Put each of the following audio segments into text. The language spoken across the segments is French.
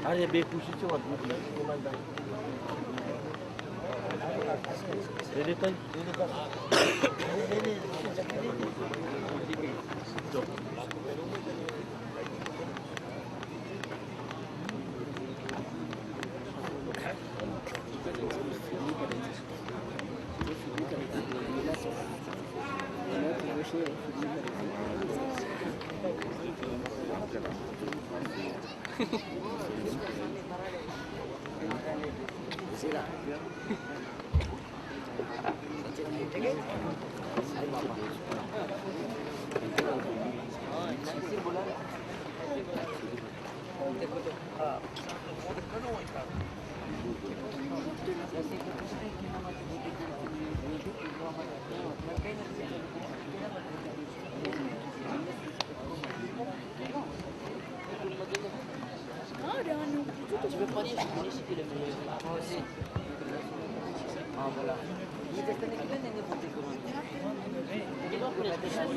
Are beekushi cuma Dede tay. Je veux pas dire, je connais c'était le meilleur. Moi aussi. Ah voilà. Il est resté avec une n'importe comment. Il est pas pour la décharge.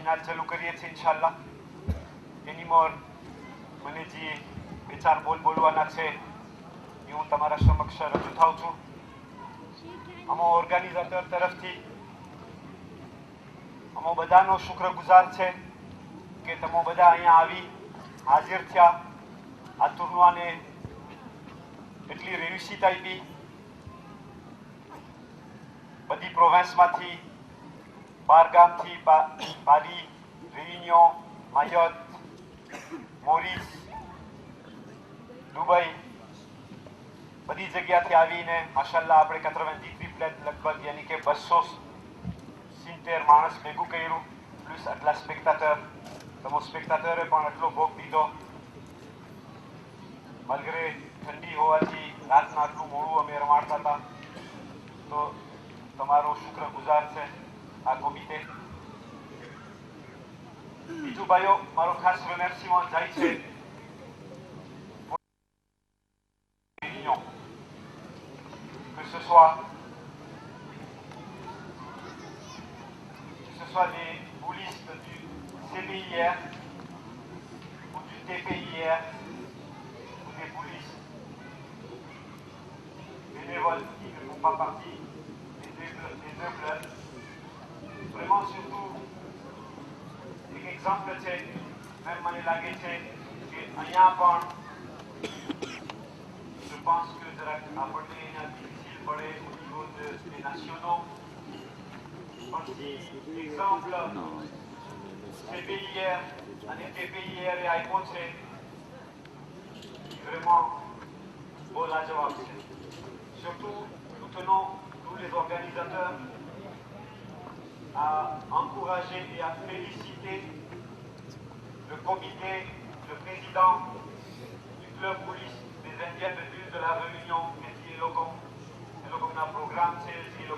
Finale ચાલુ કરીએ છીએ ઇન્શાલ્લાહ. એની મોર મને જે બે ચાર બોલ બોલવાના છે એ હું તમારા સમક્ષ રજૂ થાઉં છું. આમાં ઓર્ગેનાઇઝેટર તરફથી અમો બધાનો શુક્રગુજાર છે કે તમે બધા અહીંયા આવી હાજર થયા. આ ટુર્નાને એટલી રેવિસિત આપી બધી પ્રોવિન્સમાંથી, બારગામથી, પાલી, રેવિન્યો, માયોત, મોરિસ, દુબઈ બધી જગ્યાથી આવીને માશાલ્લાહ આપણે 93 પ્લેટ લગભગ યાની કે 270 માણસ ભેગું કર્યું, પ્લસ આટલા સ્પેક્ટાટર. તમે સ્પેક્ટાટરે પણ આટલો ભોગ દીધો. malgré ઠંડી હોવાથી રાતના આટલું મોડું અમે રમાડતા હતા તો તમારો શુક્રગુજાર છે આ કોમિટે. બીજું ભાઈઓ મારો ખાસ remerciement જાય છે que ce soit des boulistes du CBIR ou du TPIR ou des boulistes bénévoles qui ne font pas partie des deux clubs. Vraiment surtout એક એક્ઝામ્પલ છે મને લાગે છે કે અહીંયા પણ je pense que આપણને અહીંયા difficile પડે au niveau des nationaux. પણ si exemple CPIR અને TPIR એ આપ્યો છે vraiment બહુ લાજવાબ છે. Surtout nous tenons tous les organisateurs à encourager et à féliciter le comité, le président du club police des Indiens de l'île de la Réunion, qui est le programme, c'est le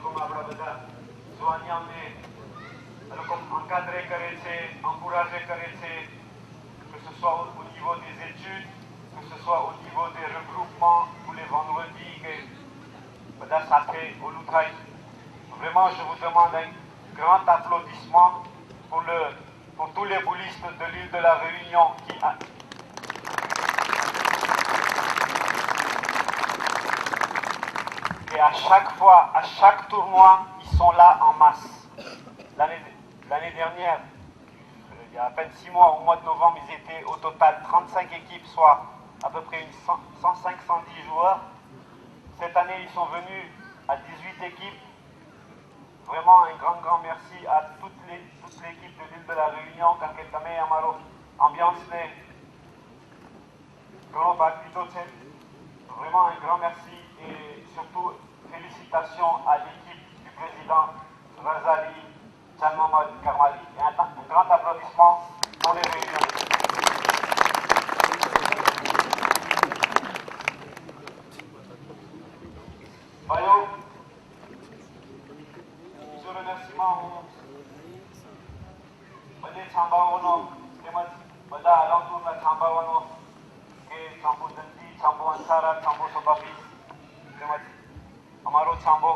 soignant, encadré, encouragé, que ce soit au niveau des études, que ce soit au niveau des regroupements tous les vendredis, vraiment je vous demande un grand applaudissement pour tous les boulistes de l'île de la Réunion et à chaque fois, à chaque tournoi, ils sont là en masse. L'année dernière, il y a à peine 6 mois, au mois de novembre, ils étaient au total 35 équipes, soit à peu près 105-110 joueurs. Cette année, ils sont venus à 18 équipes. Vraiment un grand merci à toute l'équipe de l'île de la Réunion, car que tamé amaro ambiance ne vraiment un grand merci et surtout félicitations à l'équipe du président Razali Chanmamad Karmali et un grand applaudissement pour les Réunions. Bayo, remerciement બધે છાંબાઓનો તેમજ બધા અલાઉન્ટના છાંબાઓનો કે છાંબો દંતી, છાંબો અંસારા, છાંબો સબાબી તેમજ અમારો છાંબો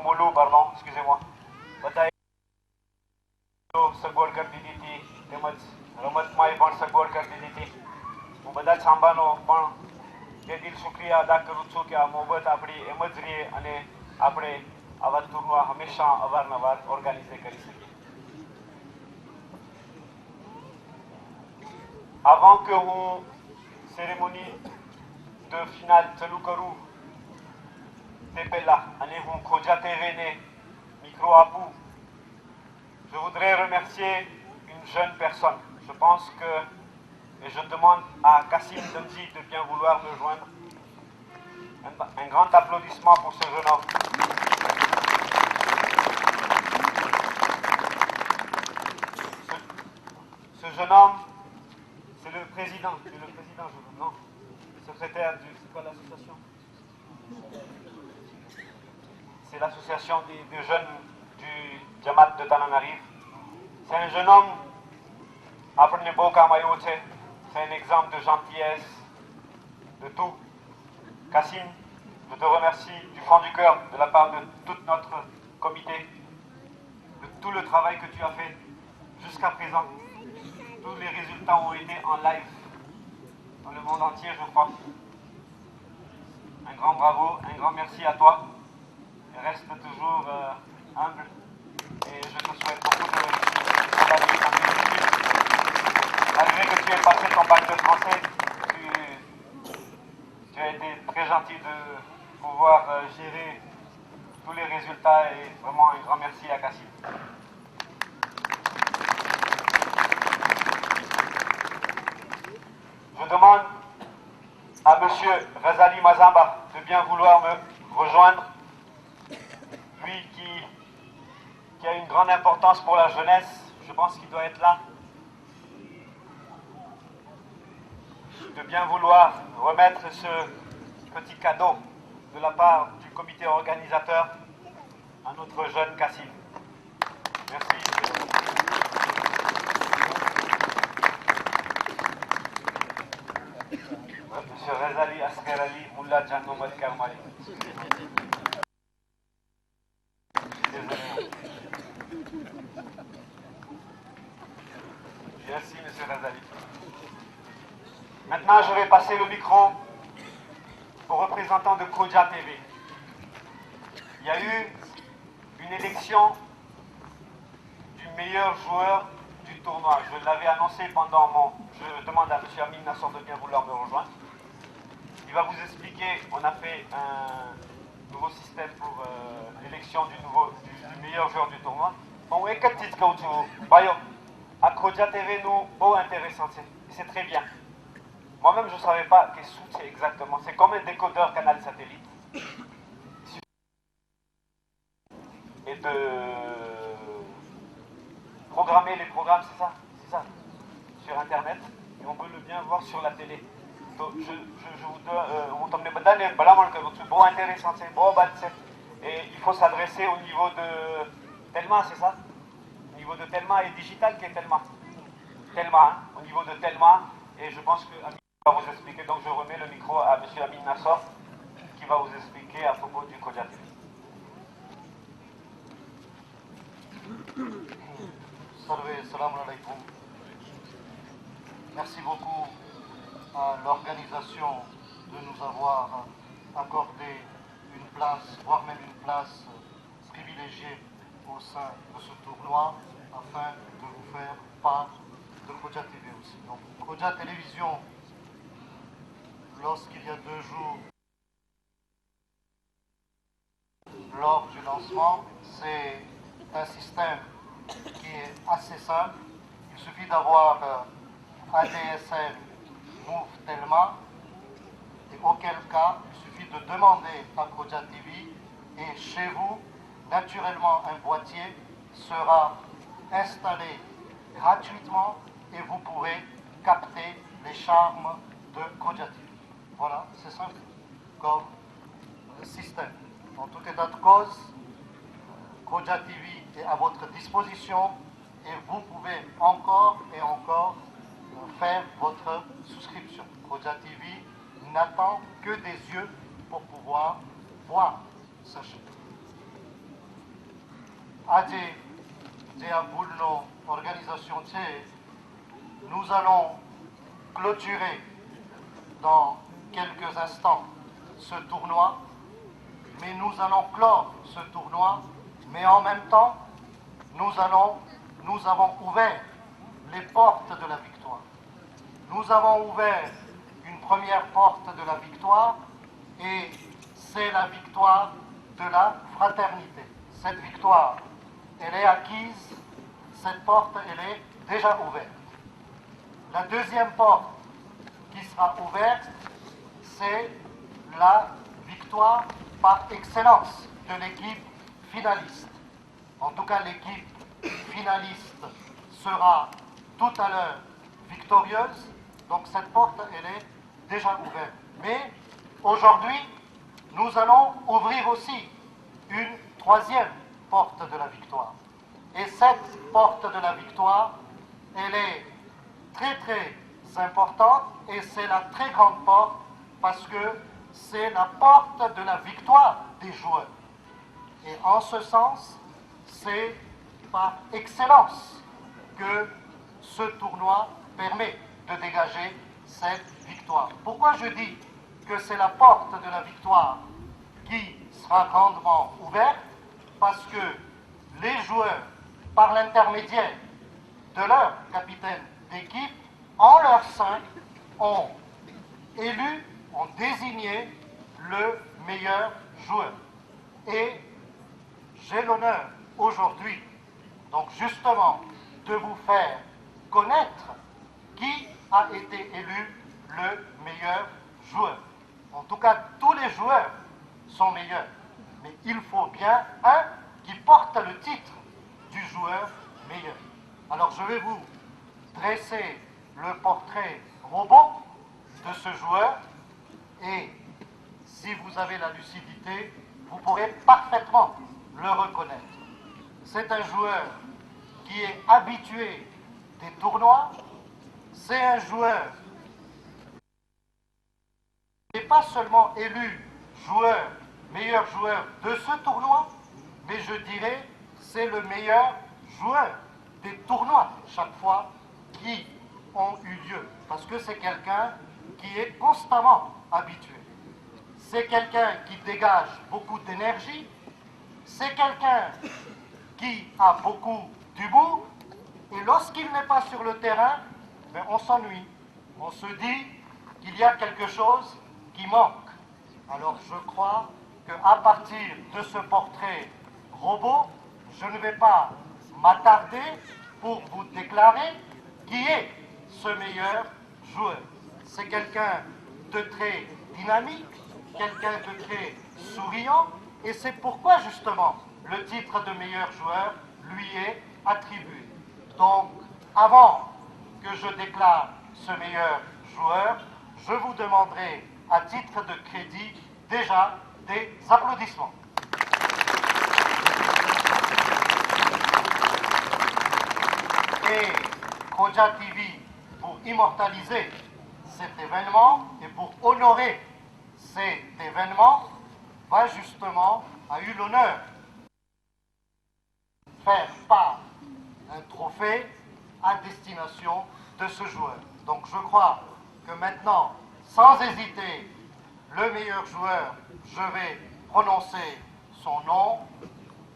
મોલુ, pardon, excusez-moi, બધાએ સગવડ કરી દીધી હતી તેમજ રમતમાંય પણ સગવડ કરી દીધી હતી. હું બધા છાંબાનો પણ તે દિલ શુક્રિયા અદા કરું છું કે આ મોહબત આપણી એમ જ રહે અને આપણે આવા ટૂર્નવા હંમેશા અવારનવાર ઓર્ગેનાઇઝ કરી શકીએ. Avant que હું cérémonie de finale ચાલુ કરું તે પહેલા અને હું ખોજા TVને micro આપું, je voudrais remercier une jeune personne. Je pense que, et je demande à Kassim Demzi de bien vouloir me joindre. Un grand applaudissement pour ce jeune homme. Ce jeune homme, c'est le président, non, secrétaire c'est quoi l'association? C'est l'association des jeunes du Jamaat de Tananarive. C'est un jeune homme, après beau Kamayote, c'est un exemple de gentillesse, de tout. Kassim, je te remercie du fond du cœur, de la part de tout notre comité, de tout le travail que tu as fait jusqu'à présent. Tous les résultats ont été en live dans le monde entier, je crois. Un grand bravo, un grand merci à toi. Reste toujours humble et je te souhaite beaucoup de réussite dans tes études. Malgré que tu aies passé ton bac de français, tu as été très gentil de pouvoir gérer tous les résultats et vraiment un grand merci à Kassim. Je demande à monsieur Razali Mazamba de bien vouloir me rejoindre, lui qui a une grande importance pour la jeunesse. Je pense qu'il doit être là. de bien vouloir remettre ce petit cadeau de la part du comité organisateur à notre jeune Kassif. Merci. Monsieur Rezali Askerali Moula Djanoumet Karmali. Désolé. Merci, Monsieur Rezali. Maintenant, je vais passer le micro aux représentants de Kodja TV. Il y a eu une élection du meilleur joueur du tournoi. Je l'avais annoncé pendant mon... Je demande à M. Amin Nassor de bien vouloir me rejoindre. Il va vous expliquer, on a fait un nouveau système pour l'élection du meilleur joueur du tournoi. Bon, et qu'est-ce que tu Bayo, à Kodja TV, nous, beau intéressant, c'est très bien. Moi-même, je ne savais pas qu'est-ce que c'est exactement. C'est comme un décodeur canal satellite. Et de programmer les programmes, c'est ça, sur Internet. Et on peut le bien voir sur la télé. Donc, je vous donne, bon intéressant, c'est bon, et il faut s'adresser au niveau de Telma, c'est ça? Au niveau de Telma et digital qui est Telma. Telma, hein, au niveau de Telma. Et je pense que Amin va vous expliquer, donc je remets le micro à M. Amin Nassor qui va vous expliquer à propos du Kodja TV. Salam alaikum. Merci beaucoup à l'organisation de nous avoir accordé une place, voire même une place privilégiée au sein de ce tournoi afin de vous faire part de Kodja TV aussi. Donc Kodja Télévision, lorsqu'il y a 2 jours, lors du lancement, c'est un système qui est assez simple. Il suffit d'avoir ADSL Move Telma, et auquel cas il suffit de demander à Kodja TV et chez vous, naturellement un boîtier sera installé gratuitement et vous pourrez capter les charmes de Kodja TV. Voilà, c'est simple comme système. En tout état de cause, Kodja TV est à votre disposition et vous pouvez encore et encore faire votre souscription. Kodja TV n'attend que des yeux pour pouvoir voir sa chaîne. Adje Diaboulno, organisation Tché, nous allons clôturer dans quelques instants ce tournoi, mais nous allons clore ce tournoi, mais en même temps, nous avons ouvert les portes de la victoire. Nous avons ouvert une première porte de la victoire et c'est la victoire de la fraternité. Cette victoire, elle est acquise, cette porte, elle est déjà ouverte. La deuxième porte qui sera ouverte, c'est la victoire par excellence de l'équipe finaliste. En tout cas, l'équipe finaliste sera tout à l'heure victorieuse. Donc cette porte, elle est déjà ouverte. Mais aujourd'hui, nous allons ouvrir aussi une troisième porte de la victoire. Et cette porte de la victoire, elle est très très importante et c'est la très grande porte parce que c'est la porte de la victoire des joueurs. Et en ce sens, c'est par excellence que ce tournoi permet de dégager cette victoire. Pourquoi je dis que c'est la porte de la victoire qui sera grandement ouverte? Parce que les joueurs, par l'intermédiaire de leur capitaine d'équipe, en leur sein, ont élu, ont désigné le meilleur joueur. Et j'ai l'honneur aujourd'hui, donc justement, de vous faire connaître qui a été élu le meilleur joueur. En tout cas, tous les joueurs sont meilleurs, mais il faut bien un qui porte le titre du joueur meilleur. Alors je vais vous dresser le portrait robot de ce joueur et si vous avez la lucidité, vous pourrez parfaitement le reconnaître. C'est un joueur qui est habitué des tournois, c'est un joueur qui n'est pas seulement élu meilleur joueur de ce tournoi, mais je dirais c'est le meilleur joueur des tournois chaque fois qui ont eu lieu, parce que c'est quelqu'un qui est constamment habitué. C'est quelqu'un qui dégage beaucoup d'énergie, c'est quelqu'un qui a beaucoup d'humour, et lorsqu'il n'est pas sur le terrain, ben on s'ennuie. On se dit qu'il y a quelque chose qui manque. Alors je crois qu'à partir de ce portrait robot, je ne vais pas m'attarder pour vous déclarer qui est ce meilleur joueur. C'est quelqu'un de très dynamique, quelqu'un de très souriant, et c'est pourquoi justement le titre de meilleur joueur lui est attribué. Donc, avant que je déclare ce meilleur joueur, je vous demanderai à titre de crédit déjà des applaudissements. Et Khoja TV, pour immortaliser cet événement et pour honorer cet événement, va justement, a eu l'honneur de faire part un trophée à destination de ce joueur. Donc je crois que maintenant, sans hésiter, le meilleur joueur, je vais prononcer son nom,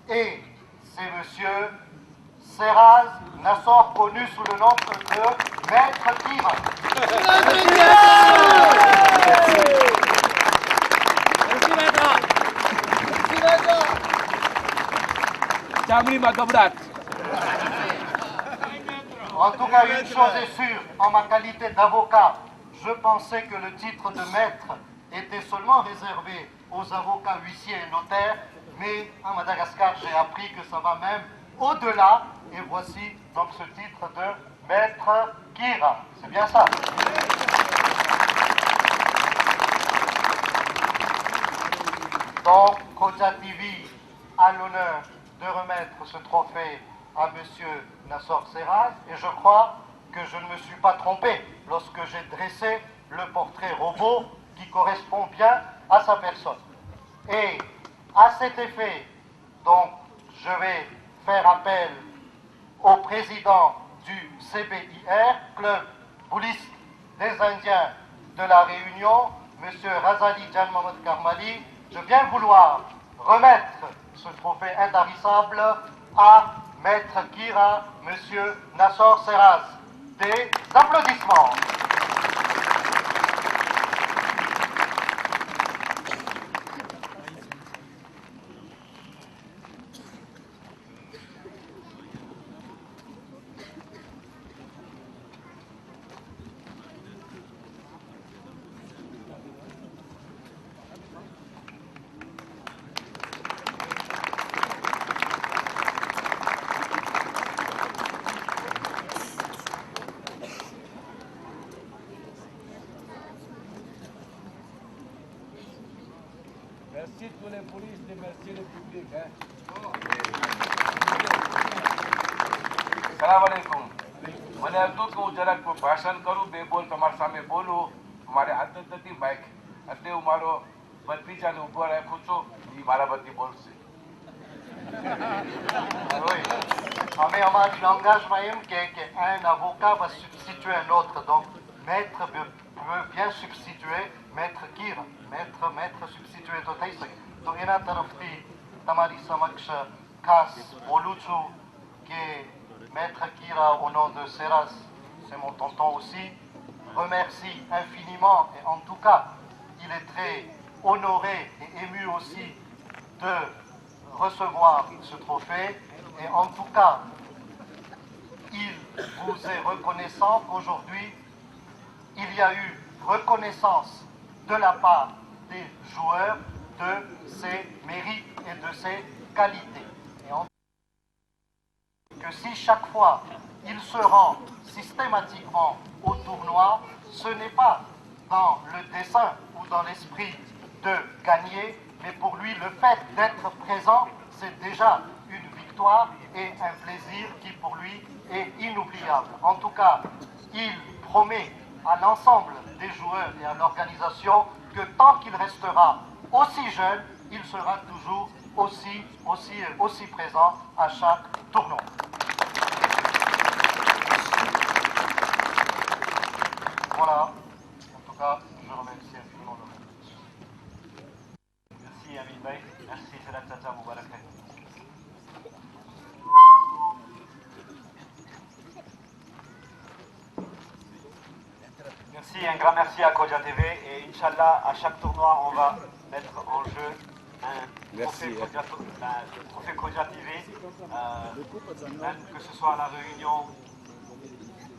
et c'est monsieur Seraz Nassor, connu sous le nom de Maître Kira. En tout cas, une chose est sûre, en ma qualité d'avocat, je pensais que le titre de maître était seulement réservé aux avocats, huissiers et notaires, mais à Madagascar, j'ai appris que ça va même au-delà, et voici donc ce titre de Maître Kira. C'est bien ça. Donc, Khoja TV a l'honneur de remettre ce trophée à monsieur Nassor Seraz, et je crois que je ne me suis pas trompé lorsque j'ai dressé le portrait robot qui correspond bien à sa personne. Et à cet effet, donc, je vais faire appel au président du CBIR, Club Bouliste des Indiens de la Réunion, M. Razali Jan Mohamed Karmali, de bien vouloir remettre ce trophée intarissable à Maître Kira, M. Nassor Seraz. Des applaudissements. Merci tous les polices et merci le public. सलाम अलैकुम। मैंने अब्दुल को जरा को भाषण करूं बेबोल તમારા સામે બોલું મારે આદત નથી બાઇક એટલે હું મારો ભત્રીજાને ઉભો રાખ્યો છું એ મારા બધી બોલશે. Oui. Mais hamaરી langage même qu'un avocat va substituer un autre. Donc, maître peut bien substituer maître Kira. Maître substituer to taisek. Donc, ina tarafti tamari samaksh kas boluchu que maître Kira au nom de Seraz, c'est mon tonton aussi, remercie infiniment, et en tout cas, il est très honoré et ému aussi de recevoir ce trophée, et en tout cas, il vous est reconnaissant qu'aujourd'hui, il y a eu reconnaissance de la part des joueurs de ses mérites et de ses qualités. Et que si chaque fois il se rend systématiquement au tournoi, ce n'est pas dans le dessein ou dans l'esprit de gagner, mais pour lui, le fait d'être présent, c'est déjà une victoire et un plaisir qui pour lui est inoubliable. En tout cas, il promet à l'ensemble des joueurs et à l'organisation que tant qu'il restera aussi jeune, il sera toujours aussi présent à chaque tournoi. Voilà, en tout cas, je remercie infiniment le monde. Merci Amin Bey, merci Salat Tata Moubarak. Merci, un grand merci à Koja TV et Inch'Allah, à chaque tournoi, on va mettre en jeu un trophée Koja TV, même que ce soit à La Réunion,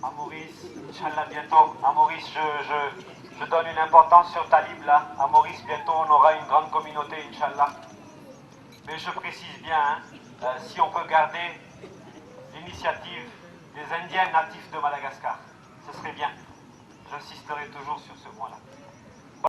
à Maurice, Inch'Allah bientôt. À Maurice, je donne une importance sur Talib là. À Maurice, bientôt, on aura une grande communauté, Inch'Allah. Mais je précise bien, si on peut garder l'initiative des Indiens natifs de Madagascar, ce serait bien. J'insisterai toujours sur ce point-là.